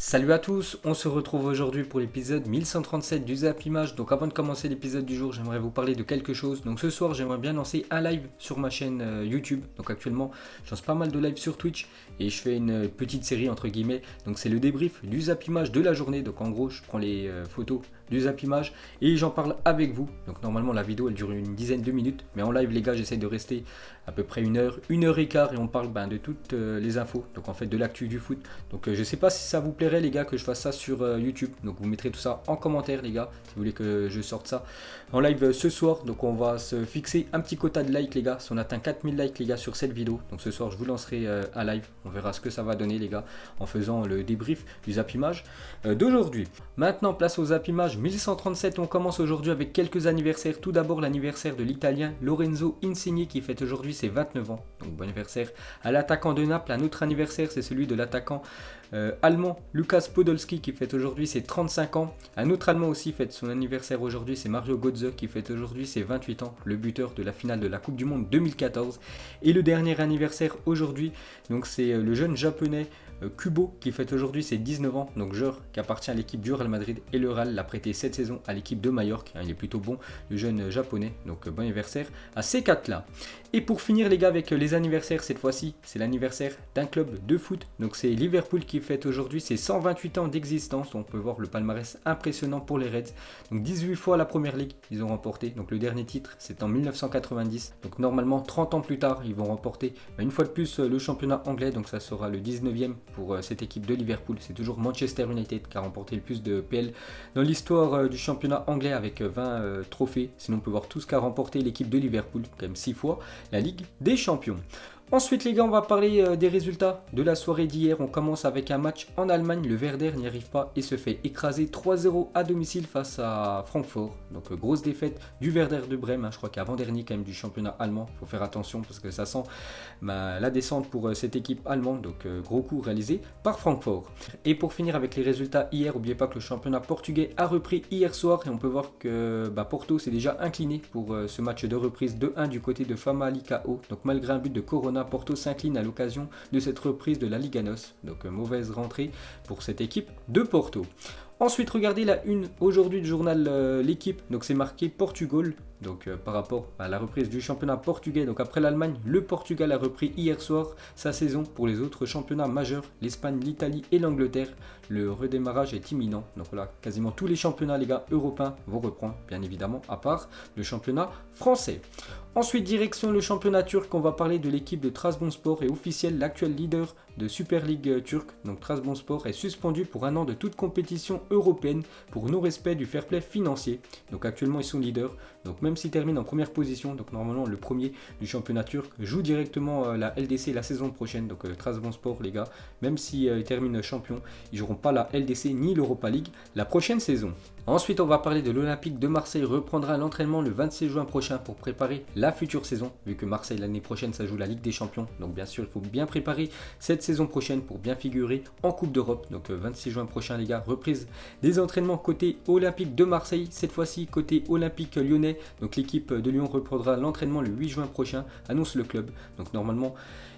Salut à tous, on se retrouve aujourd'hui pour l'épisode 1137 du Zap Image. Donc avant de commencer l'épisode du jour, j'aimerais vous parler de quelque chose. Donc ce soir, j'aimerais bien lancer un live sur ma chaîne YouTube. Donc actuellement, je lance pas mal de lives sur Twitch et je fais une petite série entre guillemets. Donc c'est le débrief du Zap Image de la journée. Donc en gros, je prends les photos du Zap Image et j'en parle avec vous. Donc normalement la vidéo elle dure une dizaine de minutes, mais en live les gars, j'essaie de rester à peu près une heure et quart et on parle de toutes les infos. Donc en fait de l'actu du foot. Donc je sais pas si ça vous plairait les gars que je fasse ça sur YouTube. Donc vous mettrez tout ça en commentaire les gars si vous voulez que je sorte ça en live ce soir. Donc on va se fixer un petit quota de likes les gars. Si on atteint 4000 likes les gars sur cette vidéo, donc ce soir je vous lancerai un live. On verra ce que ça va donner les gars en faisant le débrief du Zap Image d'aujourd'hui. Maintenant place au Zap Image 1137. On commence aujourd'hui avec quelques anniversaires. Tout d'abord l'anniversaire de l'italien Lorenzo Insigne qui fête aujourd'hui ses 29 ans. Donc bon anniversaire à l'attaquant de Naples. Un autre anniversaire c'est celui de l'attaquant allemand Lukas Podolski qui fête aujourd'hui ses 35 ans. Un autre allemand aussi fête son anniversaire aujourd'hui, c'est Mario Götze qui fête aujourd'hui ses 28 ans, le buteur de la finale de la Coupe du Monde 2014. Et le dernier anniversaire aujourd'hui, donc c'est le jeune japonais Kubo qui fête aujourd'hui ses 19 ans, donc joueur qui appartient à l'équipe du Real Madrid et le Real l'a prêté cette saison à l'équipe de Majorque. Il est plutôt bon, le jeune japonais, donc bon anniversaire à ces 4 là. Et pour finir les gars avec les anniversaires, cette fois-ci c'est l'anniversaire d'un club de foot, donc c'est Liverpool qui fête aujourd'hui ses 128 ans d'existence. On peut voir le palmarès impressionnant pour les Reds, donc 18 fois la Première Ligue ils ont remporté, donc le dernier titre c'est en 1990, donc normalement 30 ans plus tard ils vont remporter une fois de plus le championnat anglais, donc ça sera le 19e pour cette équipe de Liverpool. C'est toujours Manchester United qui a remporté le plus de PL dans l'histoire du championnat anglais avec 20 trophées. Sinon on peut voir tout ce qu'a remporté l'équipe de Liverpool, quand même 6 fois la Ligue des Champions. Ensuite les gars, on va parler des résultats de la soirée d'hier. On commence avec un match en Allemagne. Le Werder n'y arrive pas et se fait écraser 3-0 à domicile face à Francfort. Donc grosse défaite du Werder de Brême. Je crois qu'avant-dernier quand même du championnat allemand. Il faut faire attention parce que ça sent la descente pour cette équipe allemande. Donc gros coup réalisé par Francfort. Et pour finir avec les résultats hier, n'oubliez pas que le championnat portugais a repris hier soir. Et on peut voir que Porto s'est déjà incliné pour ce match de reprise 2-1 du côté de Famalicão. Donc malgré un but de Corona, Porto s'incline à l'occasion de cette reprise de la Liga NOS. Donc mauvaise rentrée pour cette équipe de Porto. Ensuite, regardez la une aujourd'hui du journal L'équipe. Donc c'est marqué Portugal. Donc par rapport à la reprise du championnat portugais. Donc après l'Allemagne, le Portugal a repris hier soir sa saison. Pour les autres championnats majeurs, l'Espagne, l'Italie et l'Angleterre, le redémarrage est imminent. Donc voilà, quasiment tous les championnats les gars européens vont reprendre, bien évidemment, à part le championnat français. Ensuite, direction le championnat turc, on va parler de l'équipe de Trabzonspor et officiel, l'actuel leader de Super League turque. Donc Trabzonspor est suspendu pour un an de toute compétition européenne pour non-respect du fair play financier. Donc actuellement ils sont leaders, donc même s'ils terminent en première position, donc normalement le premier du championnat turc joue directement la LDC la saison prochaine. Donc Trabzonspor les gars, même s'ils terminent champions, ils joueront pas la LDC ni l'Europa League la prochaine saison. Ensuite on va parler de l'Olympique de Marseille, reprendra l'entraînement le 26 juin prochain pour préparer la future saison, vu que Marseille l'année prochaine ça joue la Ligue des Champions, donc bien sûr il faut bien préparer cette saison prochaine pour bien figurer en Coupe d'Europe. Donc 26 juin prochain les gars, reprise des entraînements côté Olympique de Marseille, cette fois-ci côté Olympique Lyonnais. Donc l'équipe de Lyon reprendra l'entraînement le 8 juin prochain, annonce le club. Donc normalement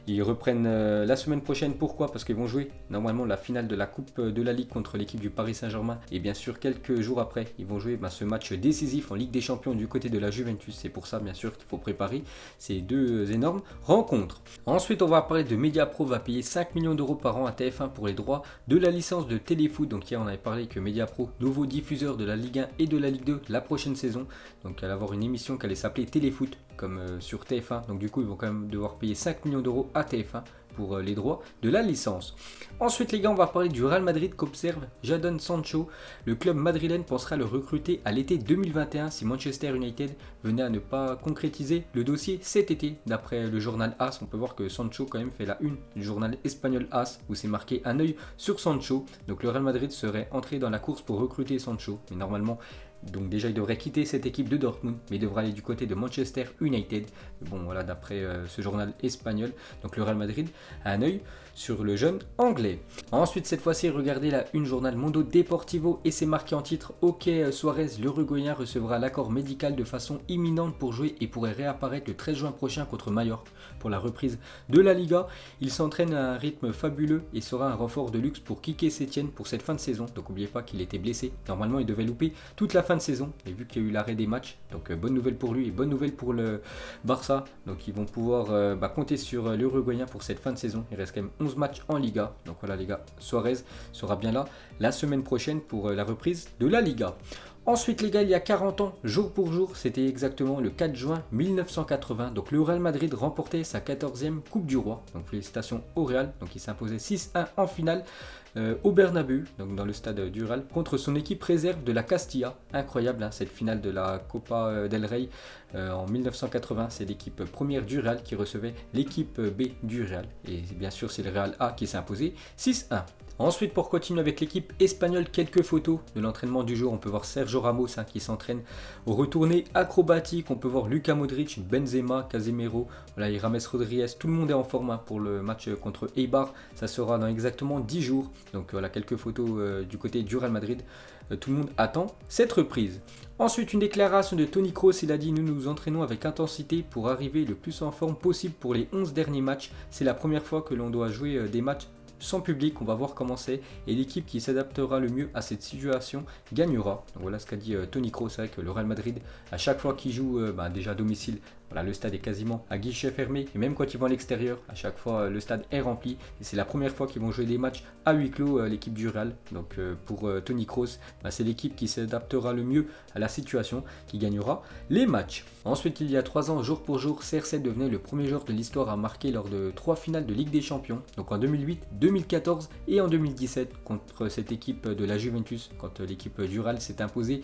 ils reprennent la semaine prochaine. Pourquoi? Parce qu'ils vont jouer normalement la finale de la Coupe de la Ligue contre l'équipe du Paris Saint-Germain. Et bien sûr, quelques jours après, ils vont jouer ce match décisif en Ligue des Champions du côté de la Juventus. C'est pour ça, bien sûr, qu'il faut préparer ces deux énormes rencontres. Ensuite, on va parler de Mediapro va payer 5 millions d'euros par an à TF1 pour les droits de la licence de Téléfoot. Donc hier, on avait parlé que Mediapro, nouveau diffuseur de la Ligue 1 et de la Ligue 2 la prochaine saison. Donc elle va avoir une émission qui allait s'appeler Téléfoot comme sur TF1. Donc du coup, ils vont quand même devoir payer 5 millions d'euros à TF1 pour les droits de la licence. Ensuite les gars, on va parler du Real Madrid qu'observe Jadon Sancho. Le club madrilène pensera le recruter à l'été 2021 si Manchester United venait à ne pas concrétiser le dossier cet été. D'après le journal AS, on peut voir que Sancho quand même fait la une du journal espagnol AS où c'est marqué un œil sur Sancho. Donc le Real Madrid serait entré dans la course pour recruter Sancho. Mais normalement, donc déjà il devrait quitter cette équipe de Dortmund, mais il devrait aller du côté de Manchester United. Bon voilà, d'après ce journal espagnol, donc le Real Madrid a un œil sur le jeune anglais. Ensuite, cette fois-ci, regardez la une journal Mundo Deportivo et c'est marqué en titre: OK, Suarez, l'Uruguayen, recevra l'accord médical de façon imminente pour jouer et pourrait réapparaître le 13 juin prochain contre Mallorca pour la reprise de la Liga. Il s'entraîne à un rythme fabuleux et sera un renfort de luxe pour Quique Setién pour cette fin de saison. Donc n'oubliez pas qu'il était blessé. Normalement, il devait louper toute la fin de saison. Et vu qu'il y a eu l'arrêt des matchs, donc bonne nouvelle pour lui et bonne nouvelle pour le Barça. Donc ils vont pouvoir compter sur l'Uruguayen pour cette fin de saison. Il reste quand même 11 matchs en Liga. Donc voilà les gars, Suarez sera bien là la semaine prochaine pour la reprise de la Liga. Ensuite les gars, il y a 40 ans, jour pour jour, c'était exactement le 4 juin 1980. Donc le Real Madrid remportait sa 14e Coupe du Roi. Donc félicitations au Real. Donc il s'imposait 6-1 en finale au Bernabéu, donc dans le stade du Real, contre son équipe réserve de la Castilla. Incroyable hein, cette finale de la Copa del Rey en 1980. C'est l'équipe première du Real qui recevait l'équipe B du Real. Et bien sûr c'est le Real A qui s'est imposé 6-1. Ensuite, pour continuer avec l'équipe espagnole, quelques photos de l'entraînement du jour. On peut voir Sergio Ramos hein, qui s'entraîne au retourné acrobatique. On peut voir Luka Modric, Benzema, Casemiro, voilà, et James Rodriguez. Tout le monde est en forme hein, pour le match contre Eibar. Ça sera dans exactement 10 jours. Donc voilà, quelques photos du côté du Real Madrid. Tout le monde attend cette reprise. Ensuite, une déclaration de Toni Kroos. Il a dit: nous nous entraînons avec intensité pour arriver le plus en forme possible pour les 11 derniers matchs. C'est la première fois que l'on doit jouer des matchs sans public, on va voir comment c'est, et l'équipe qui s'adaptera le mieux à cette situation gagnera. Donc voilà ce qu'a dit Toni Kroos. C'est vrai que le Real Madrid, à chaque fois qu'il joue déjà à domicile, voilà, le stade est quasiment à guichet fermé, et même quand ils vont à l'extérieur, à chaque fois le stade est rempli, et c'est la première fois qu'ils vont jouer des matchs à huis clos, l'équipe du Real. Donc pour Toni Kroos, c'est l'équipe qui s'adaptera le mieux à la situation qui gagnera les matchs. Ensuite, il y a 3 ans, jour pour jour, CR7 devenait le premier joueur de l'histoire à marquer lors de 3 finales de Ligue des Champions, donc en 2008, 2014 et en 2017 contre cette équipe de la Juventus, quand l'équipe du Real s'est imposée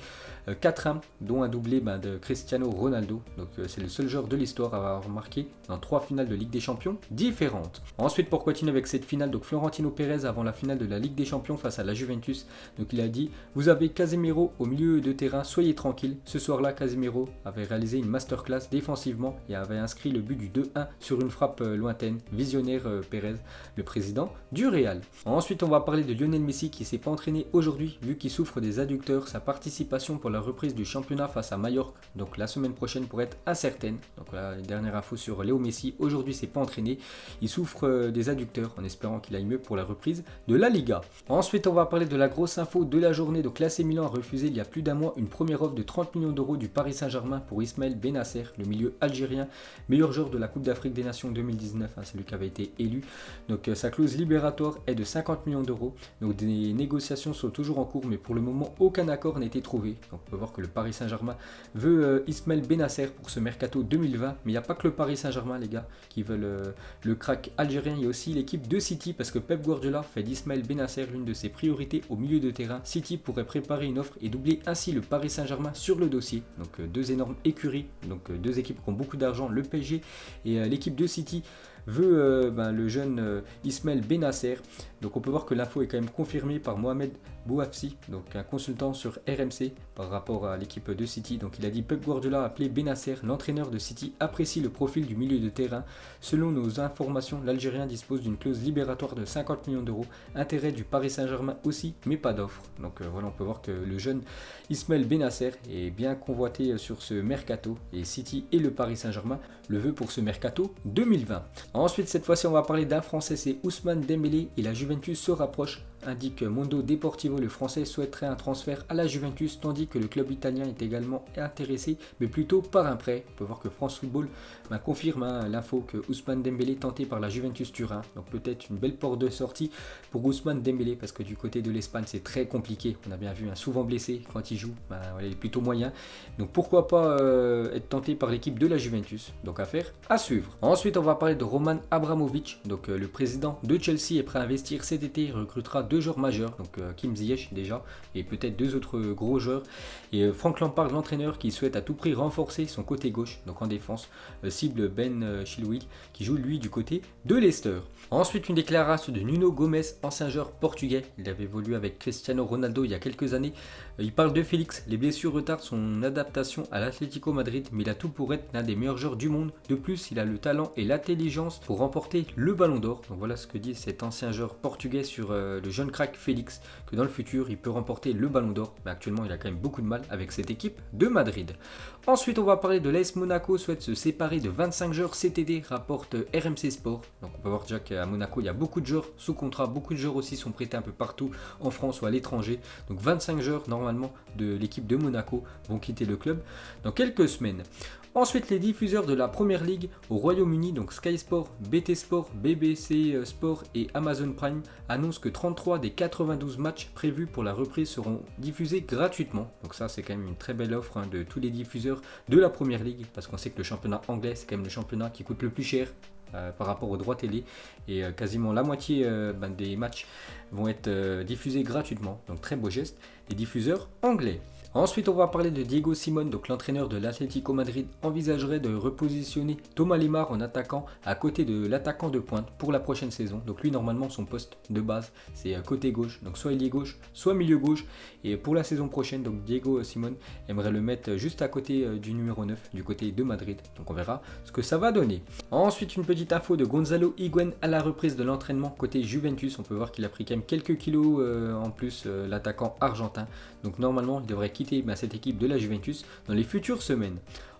4-1, dont un doublé de Cristiano Ronaldo. Donc c'est le seul joueur de l'histoire à avoir marqué dans 3 finales de Ligue des Champions différentes. Ensuite, pour continuer avec cette finale, donc Florentino Pérez avant la finale de la Ligue des Champions face à la Juventus, donc il a dit: vous avez Casemiro au milieu de terrain, soyez tranquille. Ce soir-là, Casemiro avait réalisé une masterclass défensivement et avait inscrit le but du 2-1 sur une frappe lointaine. Visionnaire Pérez, le président du Real. Ensuite, on va parler de Lionel Messi qui s'est pas entraîné aujourd'hui vu qu'il souffre des adducteurs. Sa participation pour la reprise du championnat face à Mallorca, donc la semaine prochaine, pourrait être incertaine. Donc voilà, les dernières infos sur Léo Messi. Aujourd'hui, s'est pas entraîné. Il souffre des adducteurs en espérant qu'il aille mieux pour la reprise de la Liga. Ensuite, on va parler de la grosse info de la journée. Donc l'AC Milan a refusé il y a plus d'un mois une première offre de 30 millions d'euros du Paris Saint-Germain pour Ismaël Bennacer, le milieu algérien, meilleur joueur de la Coupe d'Afrique des Nations 2019. Hein, c'est lui qui avait été élu. Donc sa clause libératoire est de 50 millions d'euros. Donc des négociations sont toujours en cours, mais pour le moment, aucun accord n'a été trouvé. Donc on peut voir que le Paris Saint-Germain veut Ismaël Bennacer pour ce mercato 2020. Mais il n'y a pas que le Paris Saint-Germain, les gars, qui veulent le crack algérien. Il y a aussi l'équipe de City, parce que Pep Guardiola fait d'Ismaël Bennacer l'une de ses priorités au milieu de terrain. City pourrait préparer une offre et doubler ainsi le Paris Saint-Germain sur le dossier. Donc deux énormes écuries, donc deux équipes qui ont beaucoup d'argent, le PSG et l'équipe de City veut le jeune Ismaël Bennacer. Donc on peut voir que l'info est quand même confirmée par Mohamed Bouafsi, donc un consultant sur RMC par rapport à l'équipe de City. Donc il a dit: Pep Guardiola a appelé Bennacer, l'entraîneur de City apprécie le profil du milieu de terrain. Selon nos informations, l'Algérien dispose d'une clause libératoire de 50 millions d'euros. Intérêt du Paris Saint-Germain aussi, mais pas d'offre. Donc voilà, on peut voir que le jeune Ismaël Bennacer est bien convoité sur ce mercato et City et le Paris Saint-Germain le veut pour ce mercato 2020. Ensuite, cette fois-ci, on va parler d'un Français, c'est Ousmane Dembélé et la Juventus se rapproche. Indique Mundo Deportivo, le Français souhaiterait un transfert à la Juventus, tandis que le club italien est également intéressé, mais plutôt par un prêt. On peut voir que France Football confirme l'info que Ousmane Dembélé est tenté par la Juventus Turin. Donc peut-être une belle porte de sortie pour Ousmane Dembélé, parce que du côté de l'Espagne, c'est très compliqué. On a bien vu, souvent blessé quand il joue, il est plutôt moyen. Donc pourquoi pas être tenté par l'équipe de la Juventus. Donc affaire à suivre. Ensuite, on va parler de Roman Abramovich. Donc le président de Chelsea est prêt à investir cet été, recrutera 2 joueurs majeurs, donc Kim Ziyech déjà, et peut-être 2 autres gros joueurs. Et Frank Lampard, l'entraîneur, qui souhaite à tout prix renforcer son côté gauche, donc en défense, cible Ben Chilwell, qui joue lui du côté de Leicester. Ensuite, une déclaration de Nuno Gomes, ancien joueur portugais. Il avait évolué avec Cristiano Ronaldo il y a quelques années. Il parle de Félix. Les blessures retardent son adaptation à l'Atlético Madrid, mais il a tout pour être l'un des meilleurs joueurs du monde. De plus, il a le talent et l'intelligence pour remporter le Ballon d'Or. Donc voilà ce que dit cet ancien joueur portugais sur le jeune crack Félix, que dans le futur, il peut remporter le Ballon d'Or. Mais actuellement, il a quand même beaucoup de mal avec cette équipe de Madrid. Ensuite, on va parler de l'AS Monaco souhaite se séparer de 25 joueurs CTD, rapporte RMC Sport. Donc on peut voir déjà qu'à Monaco, il y a beaucoup de joueurs sous contrat, beaucoup de joueurs aussi sont prêtés un peu partout en France ou à l'étranger. Donc 25 joueurs normalement de l'équipe de Monaco vont quitter le club dans quelques semaines. Ensuite, les diffuseurs de la Première Ligue au Royaume-Uni, donc Sky Sport, BT Sport, BBC Sport et Amazon Prime, annoncent que 33 des 92 matchs prévus pour la reprise seront diffusés gratuitement. Donc ça, c'est quand même une très belle offre de tous les diffuseurs de la Première Ligue, parce qu'on sait que le championnat anglais, c'est quand même le championnat qui coûte le plus cher par rapport aux droits télé, et quasiment la moitié des matchs vont être diffusés gratuitement. Donc très beau geste des diffuseurs anglais. Ensuite, on va parler de Diego Simone, donc l'entraîneur de l'Atlético Madrid envisagerait de repositionner Thomas Lemar en attaquant à côté de l'attaquant de pointe pour la prochaine saison. Donc lui, normalement, son poste de base, c'est côté gauche, donc soit ailier gauche, soit milieu gauche. Et pour la saison prochaine, donc Diego Simone aimerait le mettre juste à côté du numéro 9, du côté de Madrid. Donc on verra ce que ça va donner. Ensuite, une petite info de Gonzalo Higuaín à la reprise de l'entraînement côté Juventus. On peut voir qu'il a pris quand même quelques kilos en plus, l'attaquant argentin. Donc normalement, il devrait quitter cette équipe de la Juventus dans les futures semaines.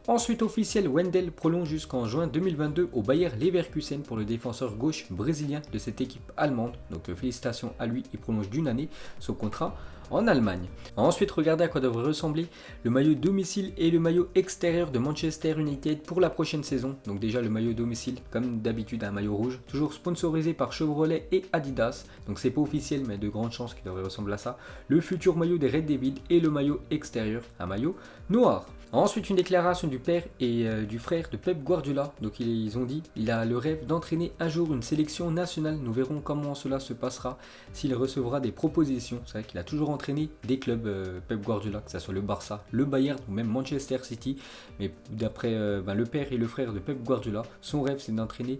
Ensuite, officiel, Wendel prolonge jusqu'en juin 2022 au Bayer Leverkusen pour le défenseur gauche brésilien de cette équipe allemande. Donc félicitations à lui, il prolonge d'une année son contrat en Allemagne. Ensuite, regardez à quoi devrait ressembler le maillot domicile et le maillot extérieur de Manchester United pour la prochaine saison. Donc déjà le maillot domicile, comme d'habitude, un maillot rouge, toujours sponsorisé par Chevrolet et Adidas. Donc c'est pas officiel, mais de grandes chances qu'il devrait ressembler à ça. Le futur maillot des Red Devils et le maillot extérieur, un maillot noir. Ensuite, une déclaration du père et du frère de Pep Guardiola. Donc ils ont dit, il a le rêve d'entraîner un jour une sélection nationale. Nous verrons comment cela se passera, s'il recevra des propositions. C'est vrai qu'il a toujours entraîné des clubs Pep Guardiola, que ce soit le Barça, le Bayern ou même Manchester City. Mais d'après le père et le frère de Pep Guardiola, son rêve c'est d'entraîner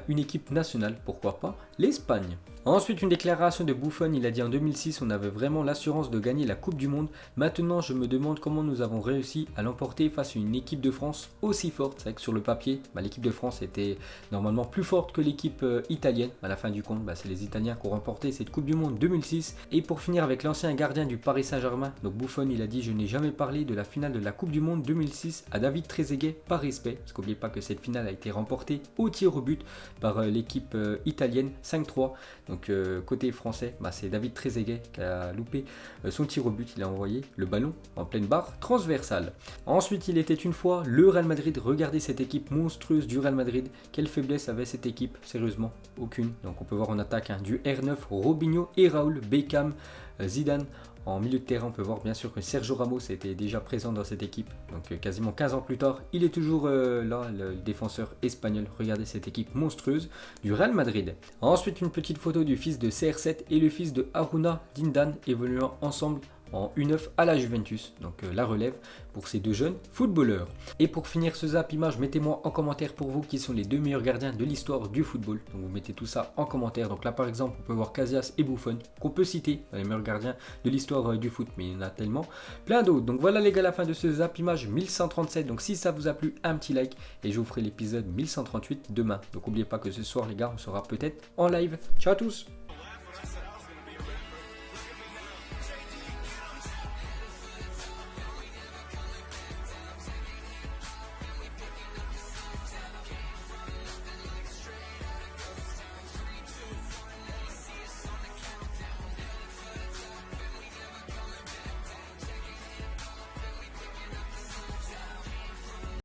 une équipe nationale, pourquoi pas l'Espagne. Ensuite, une déclaration de Buffon, il a dit en 2006, on avait vraiment l'assurance de gagner la Coupe du Monde. Maintenant, je me demande comment nous avons réussi à l'emporter face à une équipe de France aussi forte. C'est vrai que sur le papier, l'équipe de France était normalement plus forte que l'équipe italienne. À la fin du compte, c'est les Italiens qui ont remporté cette Coupe du Monde 2006. Et pour finir avec l'ancien gardien du Paris Saint-Germain, donc Buffon, il a dit, je n'ai jamais parlé de la finale de la Coupe du Monde 2006 à David Trezeguet par respect. Parce qu'oubliez pas que cette finale a été remportée au tir au but par l'équipe italienne 5-3. Donc côté français, c'est David Trezeguet qui a loupé son tir au but. Il a envoyé le ballon en pleine barre transversale. Ensuite, il était une fois le Real Madrid. Regardez cette équipe monstrueuse du Real Madrid. Quelle faiblesse avait cette équipe? Sérieusement, aucune. Donc on peut voir en attaque du R9, Robinho et Raoul, Beckham, Zidane. En milieu de terrain, on peut voir bien sûr que Sergio Ramos était déjà présent dans cette équipe. Donc quasiment 15 ans plus tard, il est toujours là, le défenseur espagnol. Regardez cette équipe monstrueuse du Real Madrid. Ensuite, une petite photo du fils de CR7 et le fils de Aruna Dindan évoluant ensemble en U9 à la Juventus, donc la relève pour ces deux jeunes footballeurs. Et pour finir ce zap image, mettez-moi en commentaire pour vous qui sont les deux meilleurs gardiens de l'histoire du football. Donc vous mettez tout ça en commentaire. Donc là par exemple on peut voir Casillas et Buffon qu'on peut citer dans les meilleurs gardiens de l'histoire du foot, mais il y en a tellement plein d'autres. Donc voilà les gars, la fin de ce zap image 1137. Donc si ça vous a plu, un petit like et je vous ferai l'épisode 1138 demain. Donc n'oubliez pas que ce soir les gars, on sera peut-être en live. Ciao à tous.